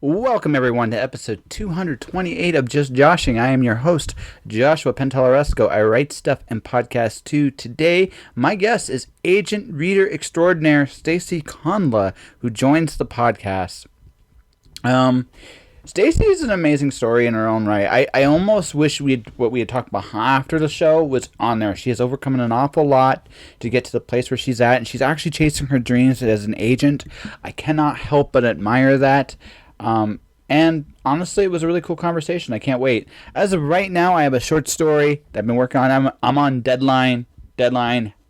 Welcome, everyone, to episode 228 of Just Joshing. I am your host, Joshua Pentalaresco. I write stuff and podcast too. Today, my guest is agent reader extraordinaire Stacey Kondla, who joins the podcast. Stacey is an amazing story in her own right. I almost wish what we had talked about after the show was on there. She has overcome an awful lot to get to the place where she's at, and she's actually chasing her dreams as an agent. I cannot help but admire that. And honestly, it was a really cool conversation. I can't wait. As of right now, I have a short story that I've been working on. I'm on deadline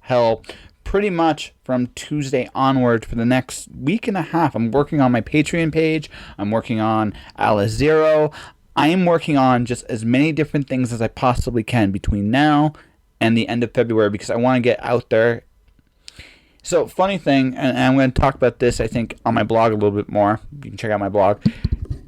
hell pretty much from Tuesday onward for the next week and a half. I'm working on my Patreon page. I'm working on Alice Zero. I am working on just as many different things as I possibly can between now and the end of February because I want to get out there. So, funny thing, and I'm going to talk about this, I think, on my blog a little bit more. You can check out my blog.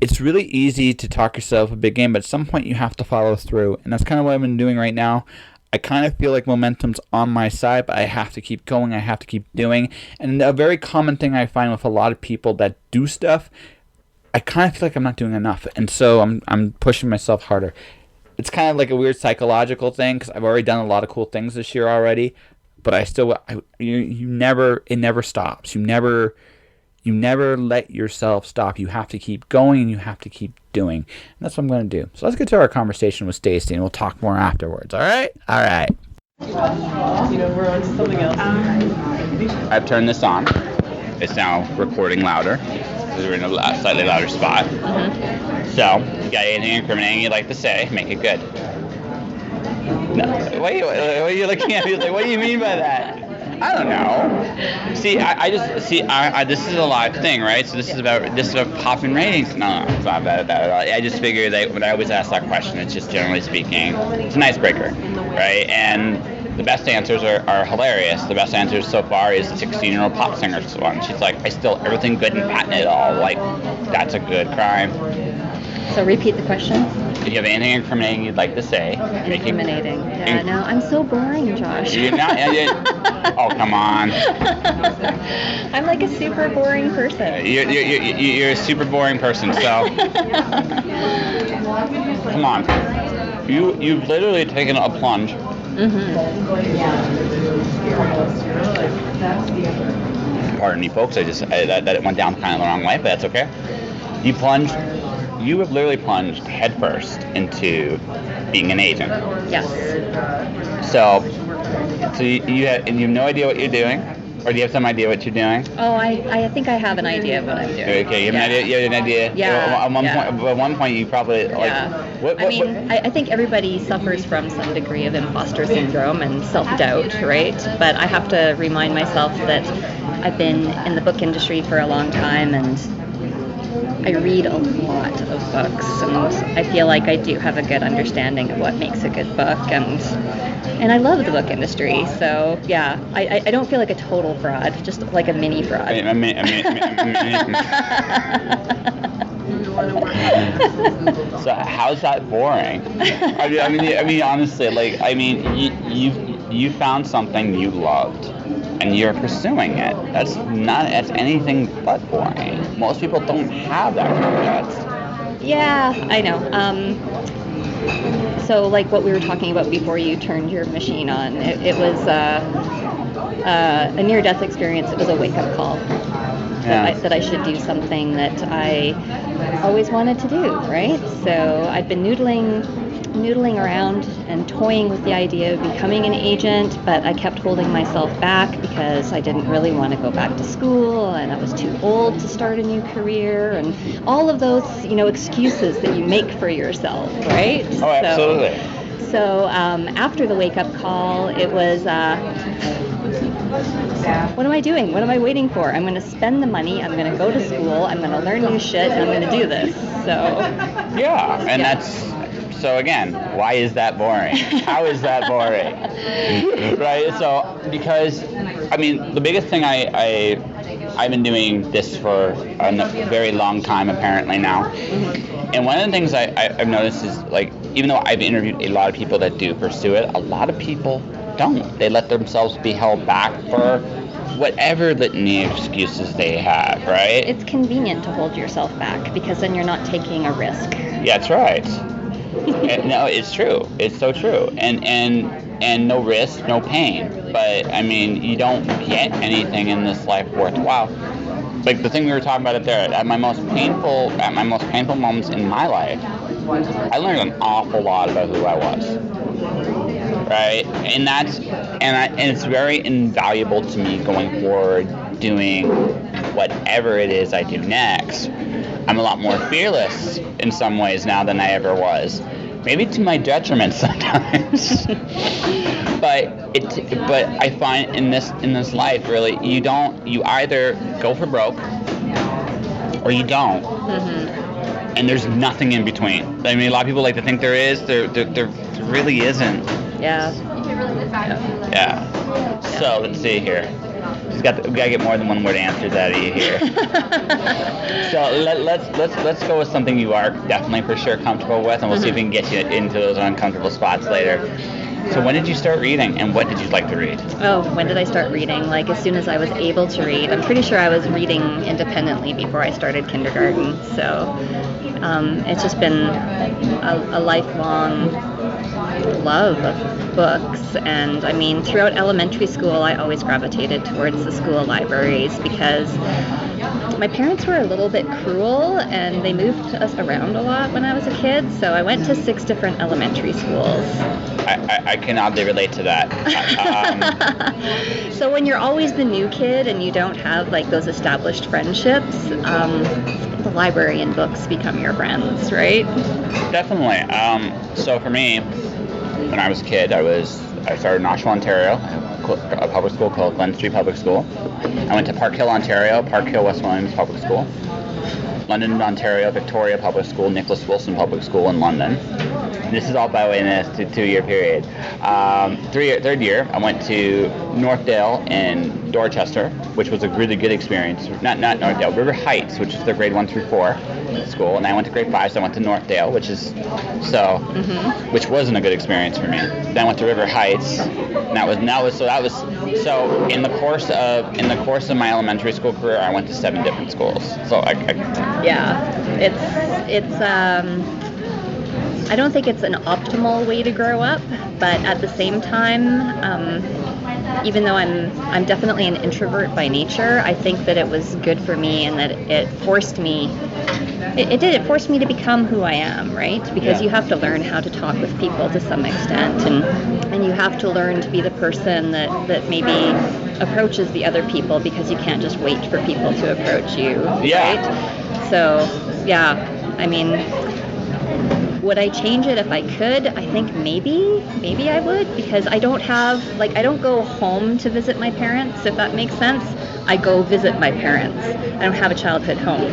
It's really easy to talk yourself a big game, but at some point you have to follow through. And that's kind of what I've been doing right now. I kind of feel like momentum's on my side, but I have to keep going. I have to keep doing. And a very common thing I find with a lot of people that do stuff, I kind of feel like I'm not doing enough. And so I'm pushing myself harder. It's kind of like a weird psychological thing because I've already done a lot of cool things this year already. But it never stops. You never let yourself stop. You have to keep going and you have to keep doing. And that's what I'm going to do. So let's get to our conversation with Stacey and we'll talk more afterwards. All right? All right. We're on to something else. I've turned this on. It's now recording louder. We're in a slightly louder spot. Mm-hmm. So, you got anything incriminating you'd like to say? Make it good. No. What are you looking at me like, what do you mean by that? I don't know. See, this is a live thing, right? So this is about popping ratings. No, it's not that at all. I just figure that when I always ask that question, it's just generally speaking, it's an icebreaker, right? And the best answers are hilarious. The best answers so far is 16-year-old pop singer one. She's like, I still everything good and patent it all. Like, that's a good crime. So repeat the question. Do you have anything incriminating you'd like to say? Incriminating. Yeah, no, I'm so boring, Josh. You're not. Oh, come on. I'm like a super boring person. You're a super boring person. So, come on. You've literally taken a plunge. Mm-hmm. Pardon me, folks. That it went down kind of the wrong way, but that's okay. You have literally plunged headfirst into being an agent. Yes. So you have no idea what you're doing, or do you have some idea what you're doing? Oh, I think I have an idea of what I'm doing. Okay, you have an idea. You have an idea. Yeah. At one point, you probably like. Yeah. I think everybody suffers from some degree of imposter syndrome and self-doubt, right? But I have to remind myself that I've been in the book industry for a long time and I read a lot of books, and I feel like I do have a good understanding of what makes a good book, and I love the book industry. So yeah, I don't feel like a total fraud, just like a mini fraud. So how's that boring? I mean, honestly, you found something you loved, and you're pursuing it. That's anything but boring. Most people don't have that kind of guts. Yeah, I know. So like what we were talking about before you turned your machine on, it was a near-death experience. It was a wake-up call. Yeah. That I should do something that I always wanted to do, right? So I'd been noodling around and toying with the idea of becoming an agent, but I kept holding myself back because I didn't really want to go back to school, and I was too old to start a new career, and all of those, excuses that you make for yourself, right? Oh, absolutely. So after the wake-up call, it was, what am I doing? What am I waiting for? I'm going to spend the money. I'm going to go to school. I'm going to learn new shit, and I'm going to do this. So. Yeah, and that's. So again, why is that boring? How is that boring? Right? So because, the biggest thing I've been doing this for a very long time apparently now, and one of the things I've noticed is like even though I've interviewed a lot of people that do pursue it, a lot of people don't. They let themselves be held back for whatever litany of excuses they have, right? It's convenient to hold yourself back because then you're not taking a risk. Yeah, that's right. No, it's true. It's so true. And no risk, no pain. But I mean, you don't get anything in this life worthwhile. Like the thing we were talking about it there, at my most painful moments in my life, I learned an awful lot about who I was. Right? And it's very invaluable to me going forward, doing whatever it is I do next. I'm a lot more fearless in some ways now than I ever was. Maybe to my detriment sometimes. but I find in this life, really, you either go for broke or you don't. Mm-hmm. And there's nothing in between. I mean, a lot of people like to think there is. There really isn't. Yeah. Yeah. So let's see here. We gotta get more than one word answers out of you here. So let's go with something you are definitely for sure comfortable with, and we'll see if we can get you into those uncomfortable spots later. So when did you start reading, and what did you like to read? Oh, when did I start reading? Like as soon as I was able to read. I'm pretty sure I was reading independently before I started kindergarten. So it's just been a lifelong love of books. And I mean, throughout elementary school, I always gravitated towards the school libraries because my parents were a little bit cruel and they moved us around a lot when I was a kid. So I went to 6 different elementary schools. I can oddly relate to that. So when you're always the new kid and you don't have like those established friendships, the library and books become your friends, right? Definitely. So for me, when I was a kid, I started in Oshawa, Ontario, a public school called Glen Street Public School. I went to Park Hill, Ontario, Park Hill, West Williams Public School. London, Ontario, Victoria Public School, Nicholas Wilson Public School in London. This is all, by the way, in a 2-year period. Third year, I went to Northdale in Dorchester, which was a really good experience. Not Northdale, River Heights, which is the grade 1 through 4 school. And I went to grade 5, so I went to Northdale, which wasn't a good experience for me. Then I went to River Heights, and so in the course of my elementary school career, I went to 7 different schools. So it's I don't think it's an optimal way to grow up, but at the same time, even though I'm definitely an introvert by nature, I think that it was good for me and that it forced me. It forced me to become who I am, right? Because you have to learn how to talk with people to some extent, and you have to learn to be the person that maybe approaches the other people because you can't just wait for people to approach you, right? So, I mean, would I change it if I could? I think maybe I would, because I don't go home to visit my parents, if that makes sense. I go visit my parents. I don't have a childhood home.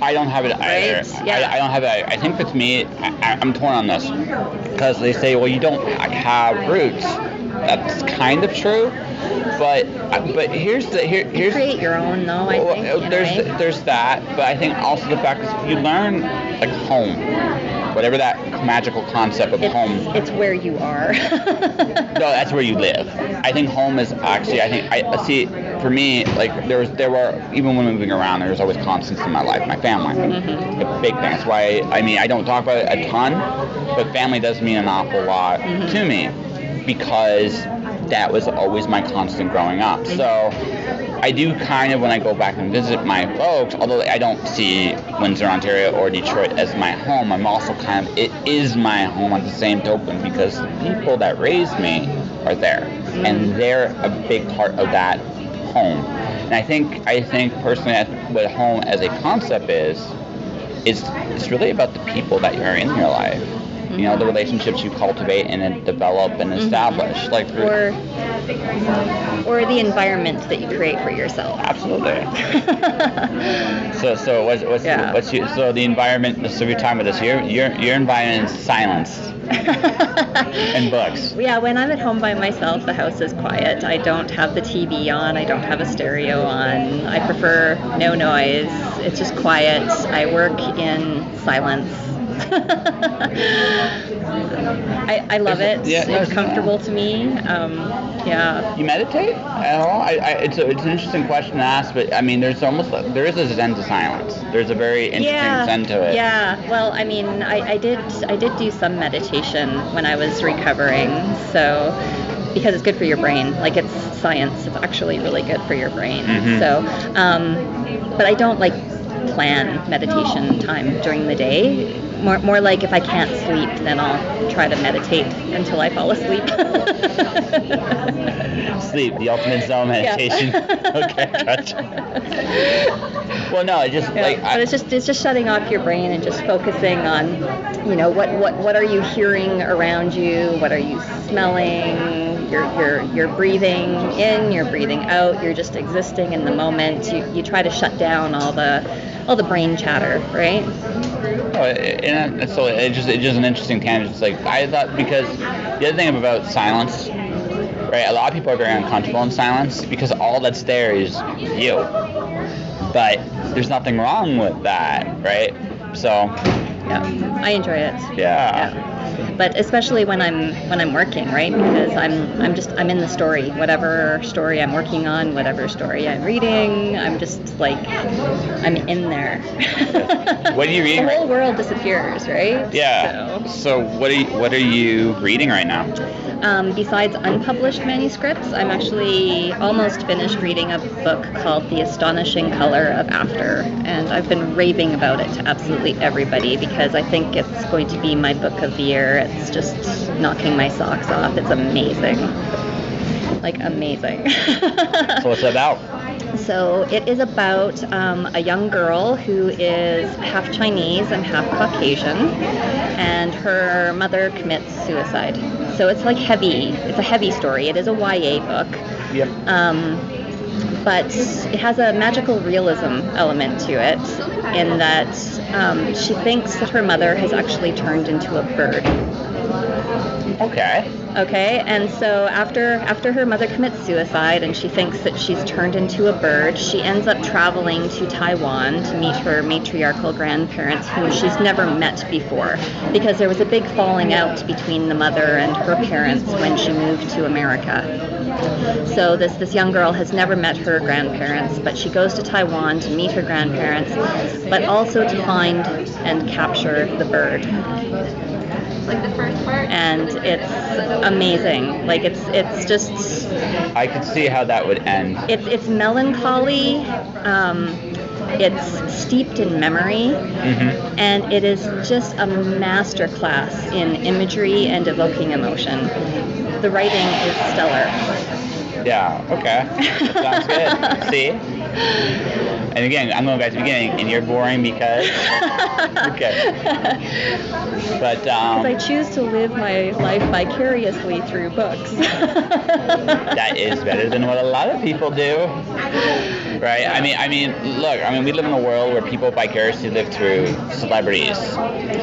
I don't have it either. Right? Yeah. I don't have it either. I think with me, I'm torn on this, because they say, well, you don't have roots. That's kind of true, but here's You create your own, though. I think. There's that, but I think also the fact is you learn like home, whatever that magical concept of home. It's where you are. No, that's where you live. I think home is actually. I see. For me, like there were even when moving around, there was always constants in my life. My family, a big thing. That's why I don't talk about it a ton, but family does mean an awful lot to me, because that was always my constant growing up. So I do kind of, when I go back and visit my folks, although I don't see Windsor, Ontario or Detroit as my home, I'm also kind of, it is my home at the same token, because the people that raised me are there, and they're a big part of that home. And I think personally what home as a concept is it's really about the people that are in your life. You know, the relationships you cultivate and develop and establish, like or the environment that you create for yourself. Absolutely. So the environment. So you're talking about this. Your environment is silence and books. Yeah, when I'm at home by myself, the house is quiet. I don't have the TV on. I don't have a stereo on. I prefer no noise. It's just quiet. I work in silence. I love it. Yeah, It's comfortable to me. Yeah. You meditate at all? It's an interesting question to ask, but I mean, there is a zen to silence. There's a very interesting zen to it. Yeah. Well, I mean, I did do some meditation when I was recovering, so because it's good for your brain. Like, it's science. It's actually really good for your brain. Mm-hmm. So, but I don't like plan meditation time during the day. More like if I can't sleep, then I'll try to meditate until I fall asleep. Sleep, the ultimate Zen meditation. Yeah. Okay, gotcha. Well, no, But it's just shutting off your brain and just focusing on, what are you hearing around you? What are you smelling? You're breathing in, you're breathing out. You're just existing in the moment. You try to shut down all the brain chatter, right? Oh, and so it's just an interesting tangent. It's like, I thought, because the other thing about silence, right? A lot of people are very uncomfortable in silence because all that's there is you. But there's nothing wrong with that, right? So yeah, I enjoy it. Yeah. But especially when I'm working, right? Because I'm in the story, whatever story I'm working on, whatever story I'm reading, I'm just like, I'm in there. What are you reading? The whole world disappears, right? Yeah. So what are you reading right now? Besides unpublished manuscripts, I'm actually almost finished reading a book called The Astonishing Color of After, and I've been raving about it to absolutely everybody because I think it's going to be my book of the year. It's just knocking my socks off. It's amazing. Like, amazing. So what's it about? So it is about a young girl who is half Chinese and half Caucasian, and her mother commits suicide. So it's like heavy. It's a heavy story. It is a YA book. Yep. But it has a magical realism element to it in that she thinks that her mother has actually turned into a bird. Okay, and so after her mother commits suicide and she thinks that she's turned into a bird, she ends up traveling to Taiwan to meet her matriarchal grandparents whom she's never met before, because there was a big falling out between the mother and her parents when she moved to America. So this young girl has never met her grandparents, but she goes to Taiwan to meet her grandparents, but also to find and capture the bird. Like the first part. And it's amazing. Like, it's just. I could see how that would end. It's melancholy. It's steeped in memory, Mm-hmm. and it is just a masterclass in imagery and evoking emotion. The writing is stellar. Yeah, okay. Sounds good. See? And again, I'm going back to the beginning, and you're boring because... Okay. But, Because I choose to live my life vicariously through books. That is better than what a lot of people do. Right? I mean, look, we live in a world where people vicariously live through celebrities,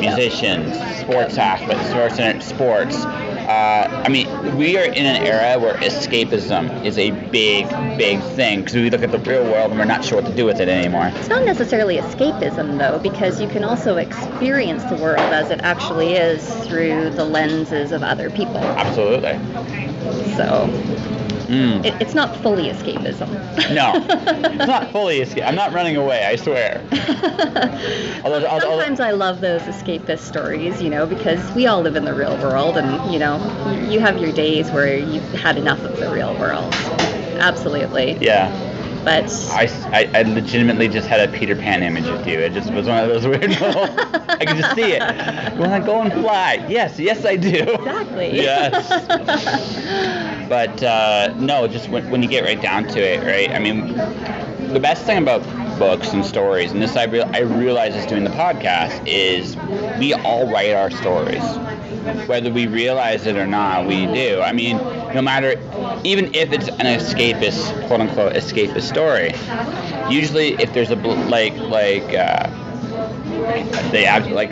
musicians, sports athletes, sports. We are in an era where escapism is a big, big thing because we look at the real world and we're not sure what to do with it anymore. It's not necessarily escapism, though, because you can also experience the world as it actually is through the lenses of other people. Absolutely. So it's not fully escapism. No, it's not fully escape. I'm not running away, I swear. Sometimes I love those escapist stories, because we all live in the real world, and, you have your days where you've had enough of the real world. Absolutely. Yeah. But I legitimately just had a Peter Pan image of you. It just was one of those weird little... I could just see it. You want to go and fly? Yes, I do. Exactly. Yes. But no, just when you get right down to it, right? The best thing about books and stories, and this I realize is doing the podcast, is we all write our stories. Whether we realize it or not, we do. No matter, even if it's an escapist, quote unquote, escapist story, usually if there's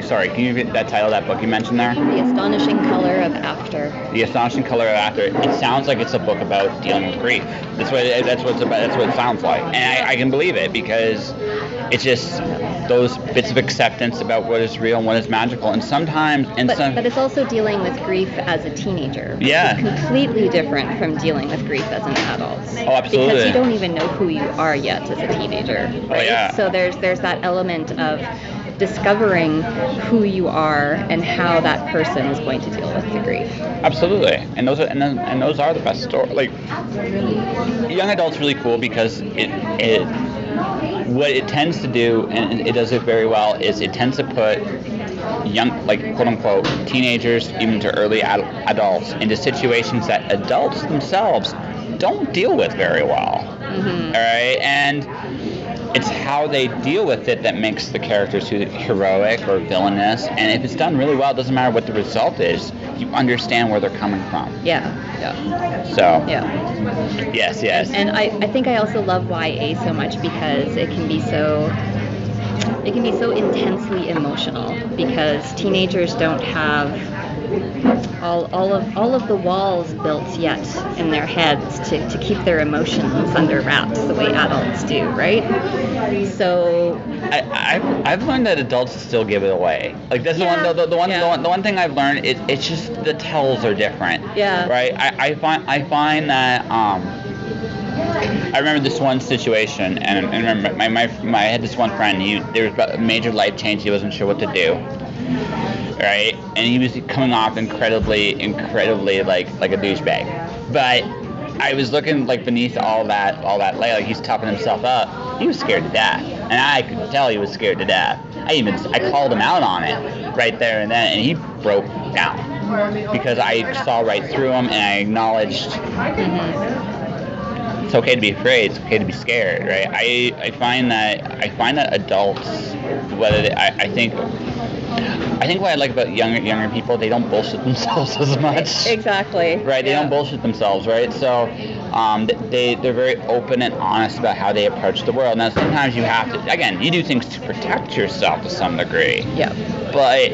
sorry, can you read that title of that book you mentioned there? The Astonishing Color of After. The Astonishing Color of After. It sounds like it's a book about dealing with grief. That's what it's about. That's what it sounds like, and I can believe it because it's just those bits of acceptance about what is real and what is magical. And sometimes, but it's also dealing with grief as a teenager, which Yeah. is completely different from dealing with grief as an adult. Oh, absolutely. Because you don't even know who you are yet as a teenager, right? yeah. So there's that element of discovering who you are and how that person is going to deal with the grief. Absolutely, and those are the best stories. Like, young adult's really cool because it what it tends to do, and it does it very well, is it tends to put young, like, quote unquote, teenagers, even to early adults, into situations that adults themselves don't deal with very well. All right, and it's how they deal with it that makes the characters heroic or villainous. And if it's done really well, it doesn't matter what the result is. You understand where they're coming from. Yeah. So. Yeah. Yes. And I think I also love YA so much because it can be so intensely emotional, because teenagers don't have all of the walls built yet in their heads to keep their emotions under wraps the way adults do, right? So I've learned that adults still give it away. Like, that's the one thing I've learned. It's just the tells are different. Yeah. Right. I find that I remember this one situation, and I remember I had this one friend. There was a major life change. He wasn't sure what to do. Right, and he was coming off incredibly like a douchebag. But I was looking, like, beneath all that layer. Like, he's toughing himself up. He was scared to death, and I could tell he was scared to death. I called him out on it right there and then, and he broke down because I saw right through him, and I acknowledged. It's okay to be afraid. It's okay to be scared, right? I find that adults, I think what I like about younger people, they don't bullshit themselves as much. Exactly. Right, they don't bullshit themselves, right? So they're very open and honest about how they approach the world. Now, sometimes you have to, again, you do things to protect yourself to some degree. Yeah. But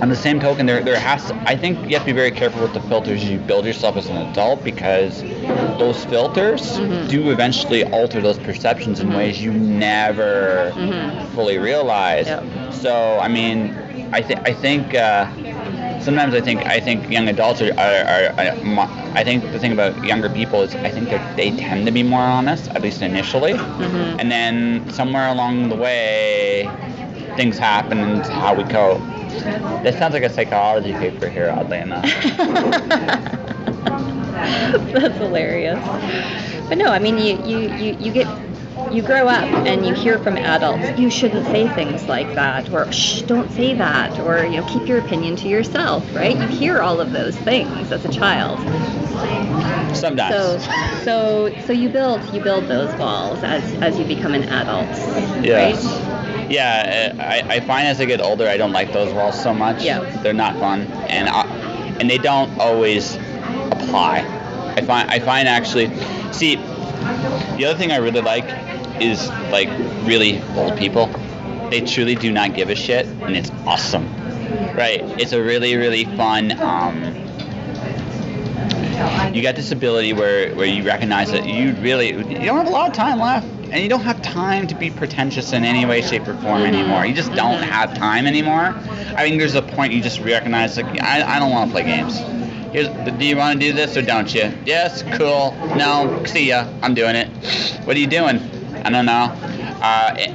on the same token, I think you have to be very careful with the filters you build yourself as an adult, because those filters do eventually alter those perceptions in ways you never fully realize. Yep. So, I mean, I think sometimes I think young adults are I think the thing about younger people is I think they tend to be more honest, at least initially, and then somewhere along the way, things happen and it's how we cope. That sounds like a psychology paper here, oddly enough. That's hilarious. But no, I mean, you grow up and you hear from adults, you shouldn't say things like that, or shh, don't say that, or keep your opinion to yourself, right? You hear all of those things as a child. Sometimes. So you build those walls as you become an adult. Yes. Right? Yeah, I find as I get older, I don't like those walls so much. Yeah. They're not fun, and they don't always apply. I find actually, see, the other thing I really like is, like, really old people. They truly do not give a shit, and it's awesome. Right? It's a really, really fun. You got this ability where you recognize that you don't have a lot of time left. And you don't have time to be pretentious in any way, shape, or form anymore. You just don't have time anymore. I think there's a point you just recognize, like, I don't want to play games. Do you want to do this or don't you? Yes, cool. No, see ya. I'm doing it. What are you doing? I don't know.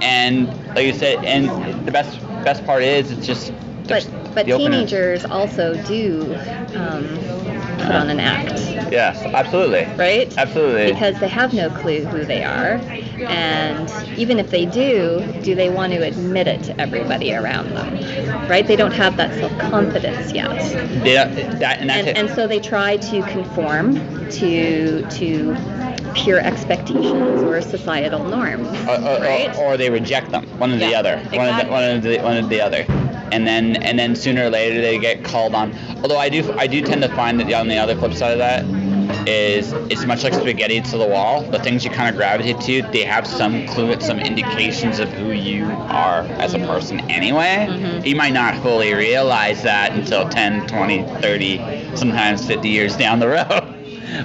And like you said, and the best part is it's just. But teenagers also do put on an act. Yes, absolutely. Right? Absolutely. Because they have no clue who they are, and even if they do they want to admit it to everybody around them? Right? They don't have that self-confidence yet. And so they try to conform to pure expectations or societal norms, right? Or they reject them. One or the other. Exactly. One or the other. And then sooner or later they get called on. Although I do tend to find that on the other flip side of that is it's much like spaghetti to the wall. The things you kind of gravitate to, they have some clue, some indications of who you are as a person anyway. You might not fully realize that until 10, 20, 30, sometimes 50 years down the road.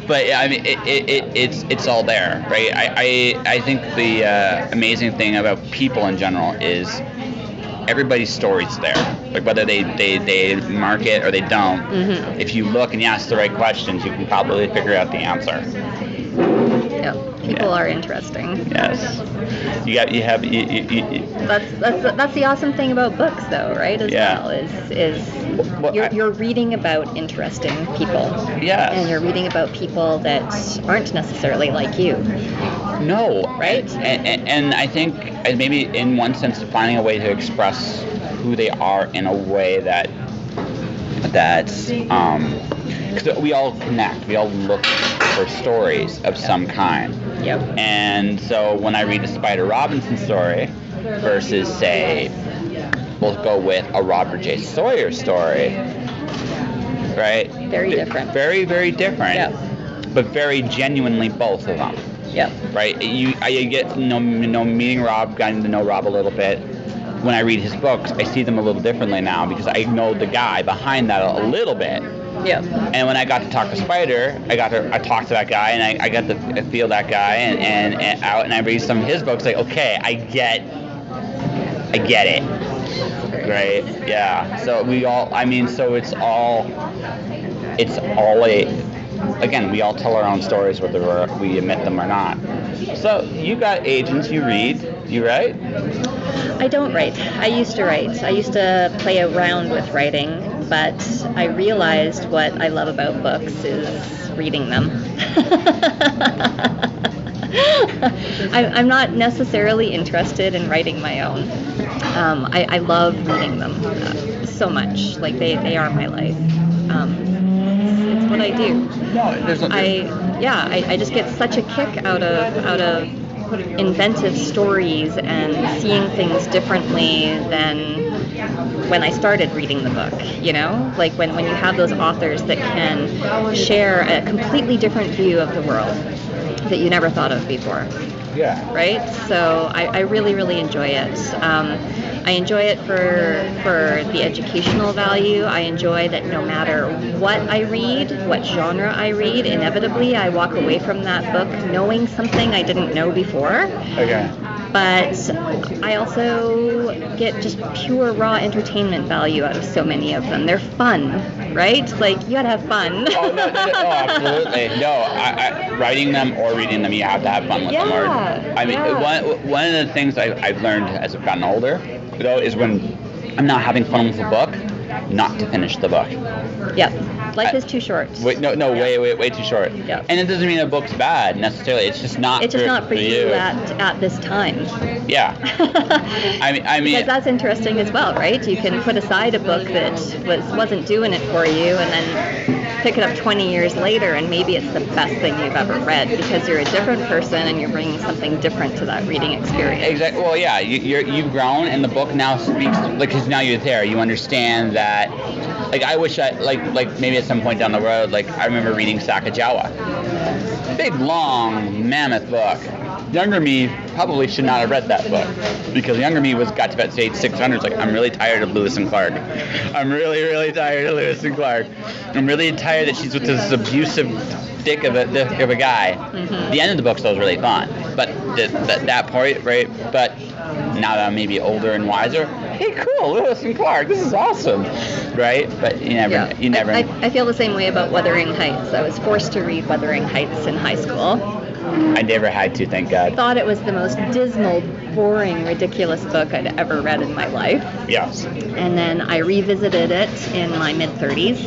But I mean, it's all there, right? I think the amazing thing about people in general is everybody's story's there. Like whether they mark it or they don't, if you look and you ask the right questions, you can probably figure out the answer. Yeah, people are interesting. Yes. That's the awesome thing about books, though, right? As well, is you're reading about interesting people. Yes. And you're reading about people that aren't necessarily like you. No. Right? And I think maybe in one sense finding a way to express who they are in a way that's because we all connect, we all look for stories of some kind. Yep. And so when I read a Spider Robinson story versus, say, we'll go with a Robert J. Sawyer story, right? Very different. Very, very different. Yep. But very genuinely both of them. Yep. Right? I get to know meeting Rob, getting to know Rob a little bit. When I read his books, I see them a little differently now because I know the guy behind that a little bit. Yeah. And when I got to talk to Spider, I talked to that guy, and I got to feel that guy, and out, and I read some of his books. Like, okay, I get it, right? Yeah. So we all, I mean, so it's all again, we all tell our own stories whether we admit them or not. So you got agents, you read, you write? I don't write. I used to write. I used to play around with writing, but I realized what I love about books is reading them. I'm not necessarily interested in writing my own. I love reading them so much. Like they are my life. It's what I do. No, I just get such a kick out of inventive stories and seeing things differently than when I started reading the book, you know? Like when you have those authors that can share a completely different view of the world that you never thought of before. Yeah. Right? So I really, really enjoy it. I enjoy it for the educational value. I enjoy that no matter what I read, what genre I read, inevitably I walk away from that book knowing something I didn't know before. Okay. But I also get just pure raw entertainment value out of so many of them. They're fun, right? Like, you gotta have fun. Oh, no, absolutely. No, I writing them or reading them, you have to have fun with them. I mean, one of the things I've learned as I've gotten older, though, is when I'm not having fun with a book, not to finish the book. Yep. Life is too short. Way too short. Yep. And it doesn't mean a book's bad necessarily. It's just not. It's just not for you at this time. Yeah. I mean. Because that's interesting as well, right? You can put aside a book that wasn't doing it for you, and then pick it up 20 years later, and maybe it's the best thing you've ever read because you're a different person and you're bringing something different to that reading experience. Exactly. Well, yeah, you've grown, and the book now speaks, like, because now you're there. You understand that. Like, I wish like maybe at some point down the road, like, I remember reading Sacagawea. Big, long, mammoth book. Younger me probably should not have read that book, because younger me got to about age 600. Like, I'm really tired of Lewis and Clark. I'm really, really tired of Lewis and Clark. I'm really tired that she's with this abusive dick of a guy. Mm-hmm. The end of the book still was really fun, but that part, right? But now that I'm maybe older and wiser, hey, cool, Lewis and Clark, this is awesome, right? But you never. I feel the same way about Wuthering Heights. I was forced to read Wuthering Heights in high school. I never had to, thank God. Thought it was the most dismal, boring, ridiculous book I'd ever read in my life. Yes. And then I revisited it in my mid-30s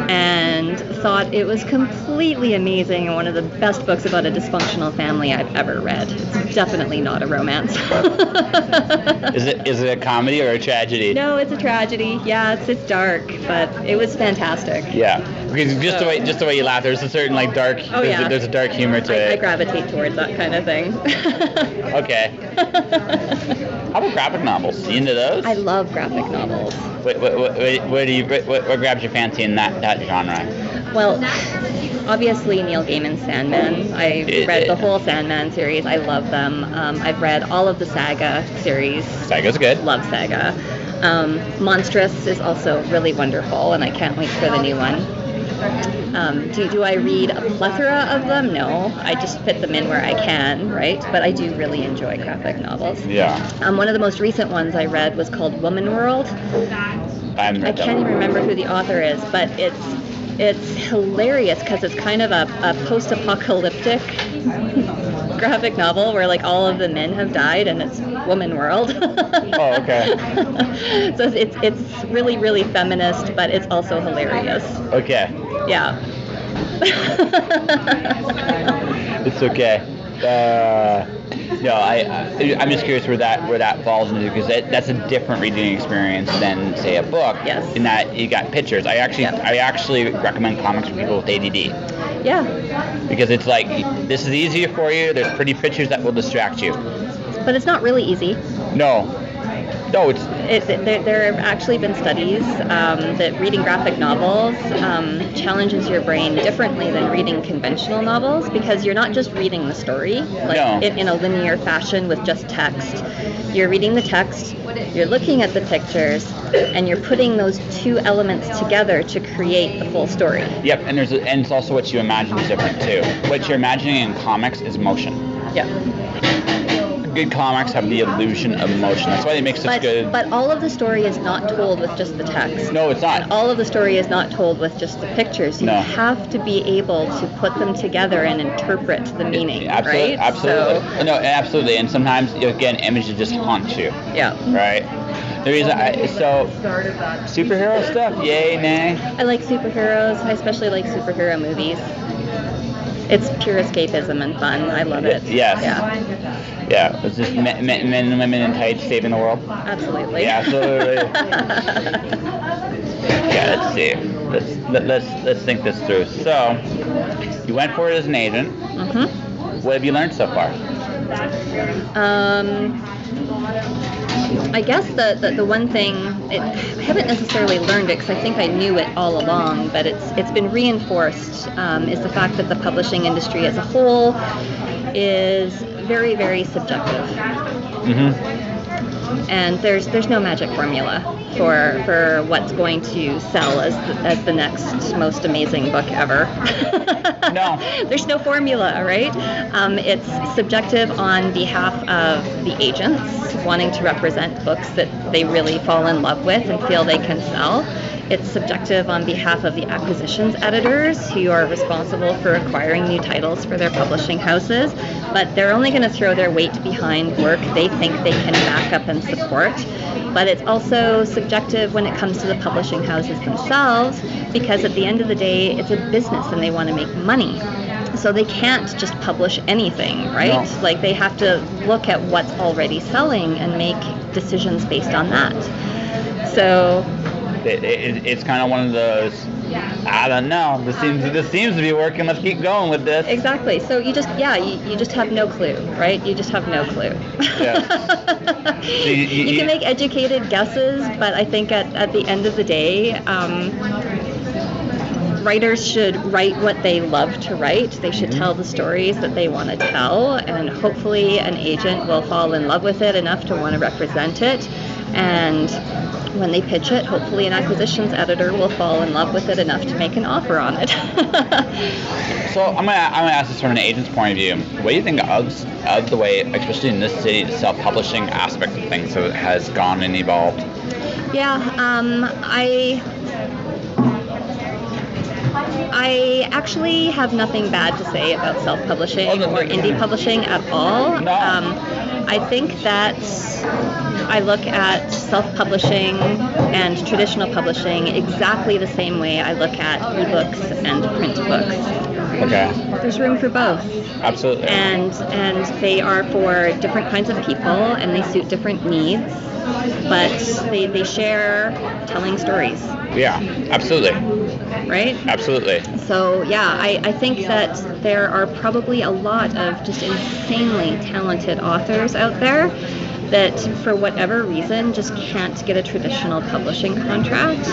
and thought it was completely amazing and one of the best books about a dysfunctional family I've ever read. It's definitely not a romance. Is it a comedy or a tragedy? No, it's a tragedy. Yeah, it's dark, but it was fantastic. Yeah, because just the way you laugh, there's a certain dark. There's a dark humor to it. I gravitate towards that kind of thing. Okay. How about graphic novels? You into those? I love graphic novels. What grabs your fancy in that genre? Well, obviously Neil Gaiman's Sandman. I read the whole Sandman series. I love them. I've read all of the Saga series. Saga's good. Love Saga. Monstrous is also really wonderful, and I can't wait for the new one. Do I read a plethora of them? No, I just fit them in where I can, right? But I do really enjoy graphic novels. Yeah. One of the most recent ones I read was called Woman World. I can't even remember who the author is, but it's hilarious because it's kind of a post-apocalyptic graphic novel where like all of the men have died and it's Woman World. Oh, okay. So it's really, really feminist, but it's also hilarious. Okay. Yeah. It's okay. No, I'm just curious where that falls into, because that's a different reading experience than, say, a book. Yes. In that you got pictures. I actually recommend comics for people with ADD. Yeah. Because it's like, this is easier for you. There's pretty pictures that will distract you. But it's not really easy. No, it's. There have actually been studies that reading graphic novels challenges your brain differently than reading conventional novels, because you're not just reading the story in a linear fashion with just text. You're reading the text, you're looking at the pictures, and you're putting those two elements together to create the full story. Yep, and it's also what you imagine is different too. What you're imagining in comics is motion. Yeah. Good comics have the illusion of motion. That's why they make such good. But all of the story is not told with just the text. No, it's not. And all of the story is not told with just the pictures. You have to be able to put them together and interpret the meaning, right? Absolutely. No, absolutely. And sometimes, again, images just haunt you. Yeah. Right. The reason superhero stuff, yay, nay. I like superheroes. I especially like superhero movies. It's pure escapism and fun. I love it. Yes. Yeah. It's just men and women in tights saving the world. Absolutely. Yeah, absolutely. Yeah, let's see. Let's think this through. So, you went for it as an agent. Mm-hmm. What have you learned so far? I guess the one thing, I haven't necessarily learned it because I think I knew it all along, but it's been reinforced, is the fact that the publishing industry as a whole is very, very subjective. Mm-hmm. And there's no magic formula for what's going to sell as the next most amazing book ever. No. There's no formula, right? It's subjective on behalf of the agents wanting to represent books that they really fall in love with and feel they can sell. It's subjective on behalf of the acquisitions editors who are responsible for acquiring new titles for their publishing houses, but they're only going to throw their weight behind work they think they can back up and support. But it's also subjective when it comes to the publishing houses themselves, because at the end of the day, it's a business and they want to make money. So they can't just publish anything, right? No. Like they have to look at what's already selling and make decisions based on that. So it's kind of one of those, I don't know, this seems to be working, let's keep going with this. Exactly. So you just have no clue, right? You just have no clue. Yeah. You can make educated guesses, but I think at the end of the day, writers should write what they love to write. They should tell the stories that they want to tell, and hopefully an agent will fall in love with it enough to want to represent it. And when they pitch it, hopefully an acquisitions editor will fall in love with it enough to make an offer on it. So I'm gonna ask this from an agent's point of view. What do you think of the way, especially in this city, the self-publishing aspect of things has gone and evolved? Yeah, I actually have nothing bad to say about self-publishing or indie publishing at all. No. I think that I look at self-publishing and traditional publishing exactly the same way I look at ebooks and print books. Okay. There's room for both. Absolutely. And they are for different kinds of people, and they suit different needs, but they share telling stories. Yeah, absolutely. Right? Absolutely. So yeah, I think that there are probably a lot of just insanely talented authors out there that for whatever reason just can't get a traditional publishing contract,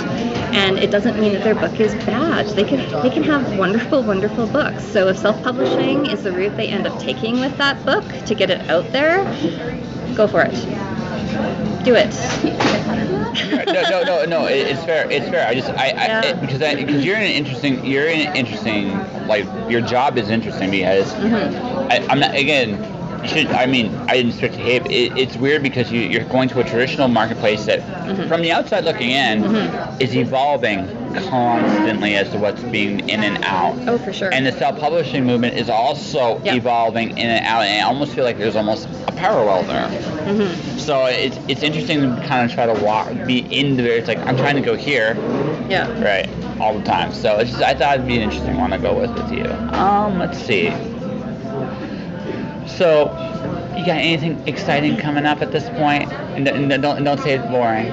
and it doesn't mean that their book is bad. They can have wonderful, wonderful books. So if self-publishing is the route they end up taking with that book to get it out there, go for it. Do it. Good. no. It's fair. It's fair. Because you're in an interesting, like, your job is interesting because I'm not, again. I didn't expect to hate it. It's weird because you're going to a traditional marketplace that, from the outside looking in, is evolving constantly as to what's being in and out. Oh, for sure. And the self-publishing movement is also evolving in and out, and I almost feel like there's almost a parallel there. So it's interesting to kind of try to be into there. It's like, I'm trying to go here. Yeah. Right. All the time. So I thought it'd be an interesting one to go with you. Let's see. So, you got anything exciting coming up at this point? And don't say it's boring.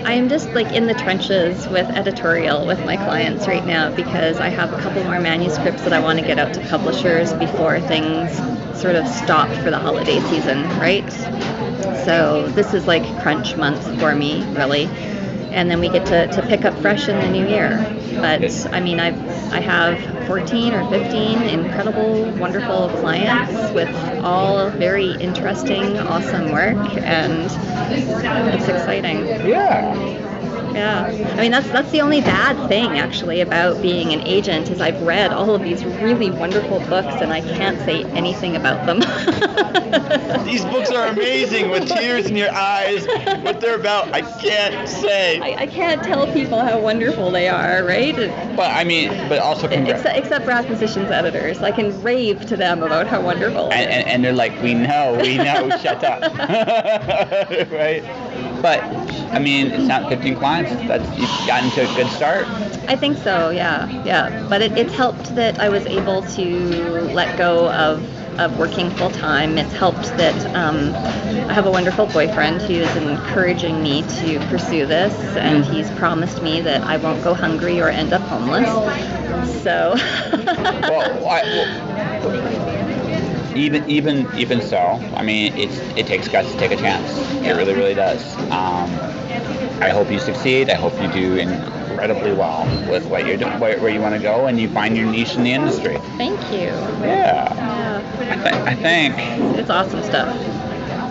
I am just like in the trenches with editorial with my clients right now because I have a couple more manuscripts that I want to get out to publishers before things sort of stop for the holiday season, right? So this is like crunch month for me, really. And then we get to pick up fresh in the new year. But I mean, I have 14 or 15 incredible, wonderful clients with all very interesting, awesome work, and it's exciting. Yeah. Yeah. I mean, that's the only bad thing, actually, about being an agent is I've read all of these really wonderful books, and I can't say anything about them. These books are amazing with tears in your eyes. What they're about, I can't say. I can't tell people how wonderful they are, right? But also except for acquisitions editors. I can rave to them about how wonderful it is. And they're like, we know, shut up. Right? But, I mean, it's not 15 clients. You've gotten to a good start. I think so, yeah. But it's helped that I was able to let go of working full time. It's helped that I have a wonderful boyfriend who is encouraging me to pursue this, and he's promised me that I won't go hungry or end up homeless. So. Even so, I mean, it takes guts to take a chance. It really, really does. I hope you succeed. I hope you do incredibly well with what you're doing, where you want to go, and you find your niche in the industry. Thank you. Yeah. I think it's awesome stuff.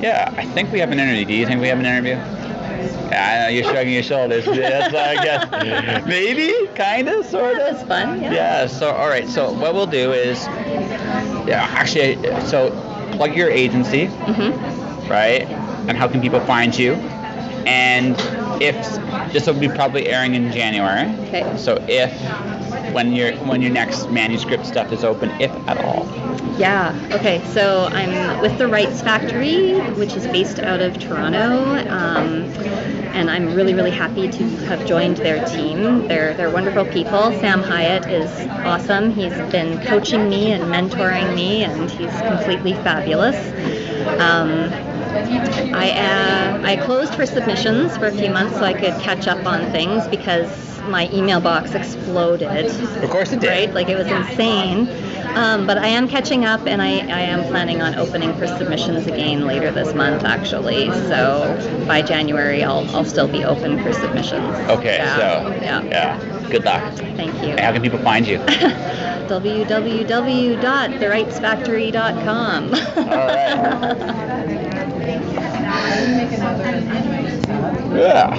Yeah, I think we have an interview. Do you think we have an interview? Yeah, I know you're shrugging your shoulders. That's what I guess. Maybe, kind of, sort of. It's fun. Yeah. Yeah. So, all right. So, what we'll do is, plug your agency, right? And how can people find you? And if this will be probably airing in January. Okay. So when your next manuscript stuff is open, if at all. Yeah. Okay. So I'm with the Rights Factory, which is based out of Toronto, and I'm really, really happy to have joined their team. They're wonderful people. Sam Hyatt is awesome. He's been coaching me and mentoring me, and he's completely fabulous. I closed for submissions for a few months so I could catch up on things because my email box exploded. Of course it did. Right? Like, it was insane. But I am catching up, and I am planning on opening for submissions again later this month, actually. So by January, I'll still be open for submissions. Okay, Yeah. Good luck. Thank you. And how can people find you? www.therightsfactory.com. All right. Yeah.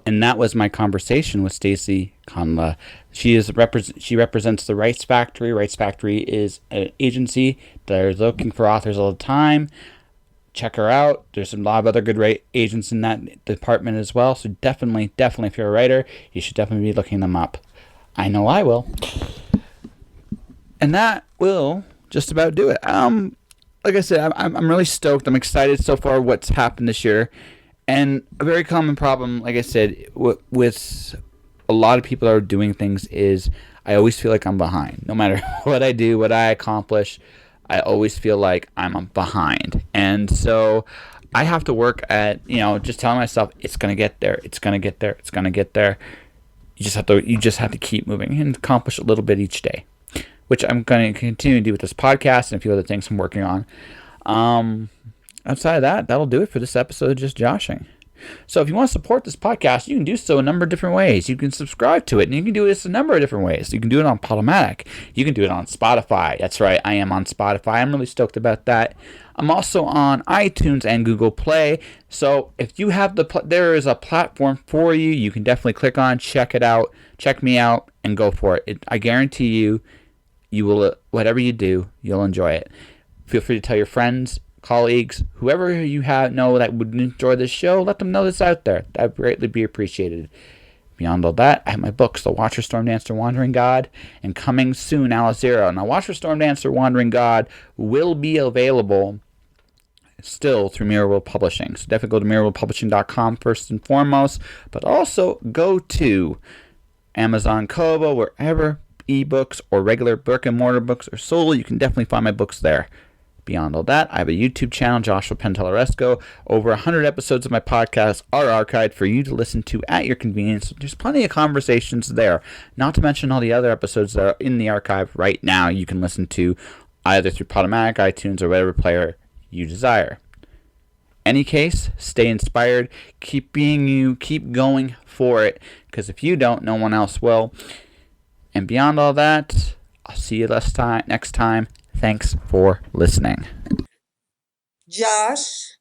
And that was my conversation with Stacey Kondla. She represents the Rights Factory. Rights Factory is an agency that is looking for authors all the time. Check her out. There's a lot of other good agents in that department as well. So definitely, if you're a writer, you should definitely be looking them up. I know I will. And that will just about do it. Like I said, I'm really stoked. I'm excited so far what's happened this year. And a very common problem, like I said, with a lot of people that are doing things is I always feel like I'm behind. No matter what I do, what I accomplish, I always feel like I'm behind. And so I have to work at, just telling myself it's going to get there. It's going to get there. It's going to get there. You just have to keep moving and accomplish a little bit each day, which I'm going to continue to do with this podcast and a few other things I'm working on. Outside of that, that'll do it for this episode of Just Joshing. So if you want to support this podcast, you can do so a number of different ways. You can subscribe to it, and you can do this a number of different ways. You can do it on Podomatic. You can do it on Spotify. That's right, I am on Spotify. I'm really stoked about that. I'm also on iTunes and Google Play. So if you have there is a platform for you. You can definitely click on, check it out, check me out, and go for it. I guarantee you will, whatever you do, you'll enjoy it. Feel free to tell your friends, colleagues, whoever you know that would enjoy this show, let them know it's out there. That would greatly be appreciated. Beyond all that, I have my books, The Watcher, Storm Dancer, Wandering God, and coming soon, Alice Zero. Now, Watcher, Storm Dancer, Wandering God will be available still through Mirrorworld Publishing. So definitely go to mirrorworldpublishing.com first and foremost, but also go to Amazon, Kobo, wherever ebooks or regular brick and mortar books are sold. You can definitely find my books there. Beyond all that, I have a YouTube channel, Joshua Pentellaresco. Over 100 episodes of my podcast are archived for you to listen to at your convenience. There's plenty of conversations there, not to mention all the other episodes that are in the archive right now you can listen to either through Podomatic, iTunes, or whatever player you desire. Any case, stay inspired, keep being you, keep going for it, because if you don't, no one else will. And beyond all that, I'll see you next time. Thanks for listening. Josh.